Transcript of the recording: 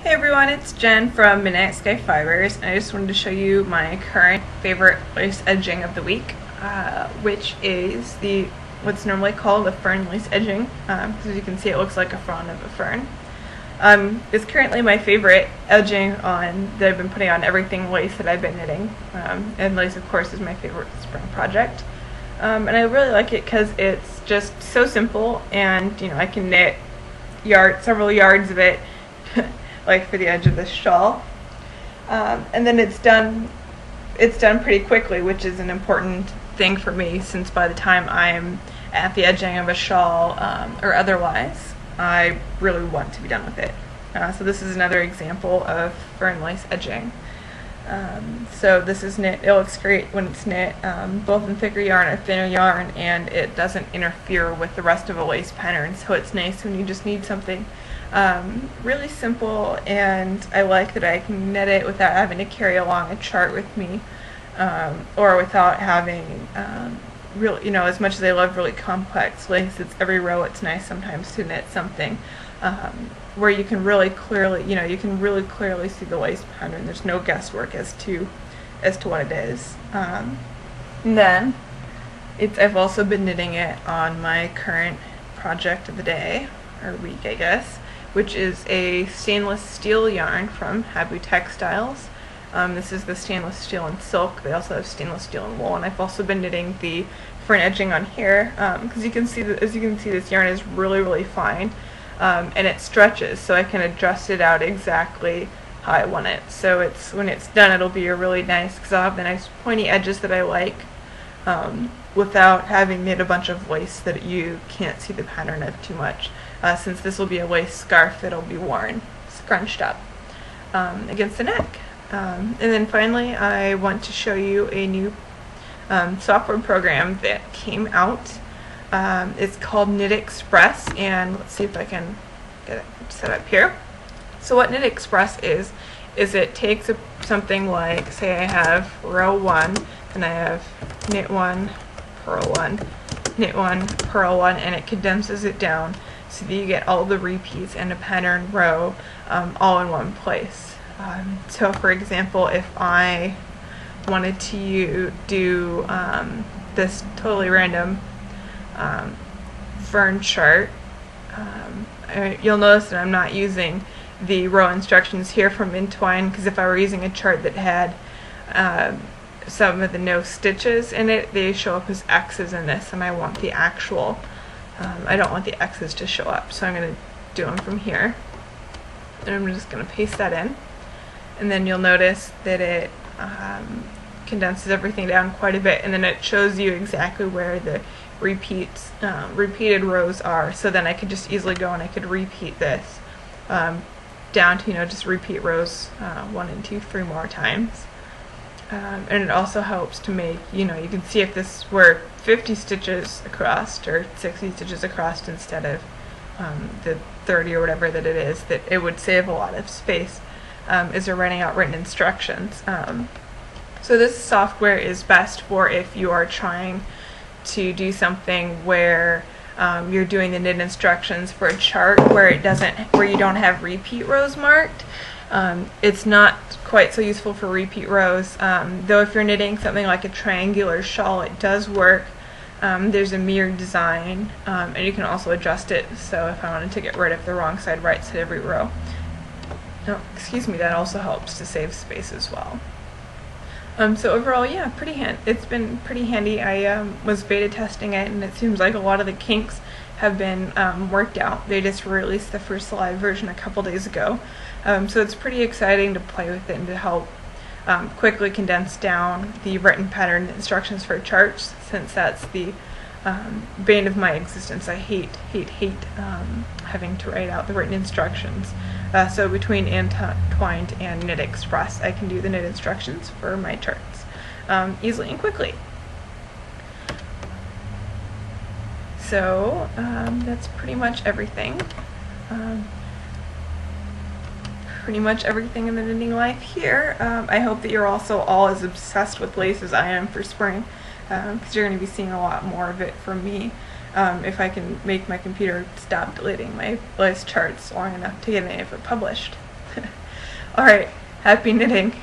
Hey everyone, it's Jen from Midnight Sky Fibers, and I just wanted to show you my current favorite lace edging of the week, which is what's normally called a fern lace edging. Because as you can see, it looks like a frond of a fern. It's currently my favorite edging that I've been putting on everything lace that I've been knitting, and lace of course is my favorite spring project. And I really like it because it's just so simple, and I can knit several yards of it like for the edge of this shawl, and then it's done pretty quickly, which is an important thing for me, since by the time I'm at the edging of a shawl or otherwise, I really want to be done with it. So this is another example of fern lace edging. So this is knit. It looks great when it's knit both in thicker yarn or thinner yarn, and it doesn't interfere with the rest of a lace pattern, so it's nice when you just need something really simple. And I like that I can knit it without having to carry along a chart with me, or without having really, as much as I love really complex lace, it's every row, it's nice sometimes to knit something where you can really clearly, see the lace pattern. There's no guesswork as to what it is. And then I've also been knitting it on my current project of the day, or week I guess, which is a stainless steel yarn from Habu Textiles. This is the stainless steel and silk. They also have stainless steel and wool, and I've also been knitting the fern edging on here because as you can see, this yarn is really fine, and it stretches, so I can adjust it out exactly how I want it. So when it's done, it'll be a really nice, because I'll have the nice pointy edges that I like, without having knit a bunch of lace that you can't see the pattern of too much, since this will be a lace scarf that'll be worn scrunched up against the neck. And then finally, I want to show you a new software program that came out. It's called KnitXpress, and let's see if I can get it set up here. So what KnitXpress is it takes something like, say I have row 1, and I have knit 1, purl 1, knit 1, purl 1, and it condenses it down so that you get all the repeats in a pattern row all in one place. So for example, if I wanted to do this totally random fern chart, you'll notice that I'm not using the row instructions here from Entwine, because if I were using a chart that had some of the no stitches in it, they show up as X's in this, and I want the actual, I don't want the X's to show up, so I'm going to do them from here, and I'm just going to paste that in, and then you'll notice that it condenses everything down quite a bit, and then it shows you exactly where the repeated rows are, so then I could just easily go and I could repeat this down to, just repeat rows 1 and 2, 3 more times. And it also helps to make, you can see if this were 50 stitches across or 60 stitches across instead of the 30 or whatever that it is, that it would save a lot of space as you're writing out written instructions. So this software is best for if you are trying to do something where you're doing the knit instructions for a chart where you don't have repeat rows marked. It's not quite so useful for repeat rows, though if you're knitting something like a triangular shawl, it does work. There's a mirrored design, and you can also adjust it, so if I wanted to get rid of the wrong side, right side every row. No, excuse me, that also helps to save space as well. So overall, yeah, it's been pretty handy. I was beta testing it, and it seems like a lot of the kinks have been worked out. They just released the first live version a couple days ago. So it's pretty exciting to play with it and to help quickly condense down the written pattern instructions for charts, since that's the bane of my existence. I hate having to write out the written instructions. So between Entwined and KnitXpress, I can do the knit instructions for my charts easily and quickly. So that's pretty much everything. Pretty much everything in the knitting life here. I hope that you're also all as obsessed with lace as I am for spring, because you're going to be seeing a lot more of it from me. if I can make my computer stop deleting my lace charts long enough to get any of it published. Alright, happy knitting.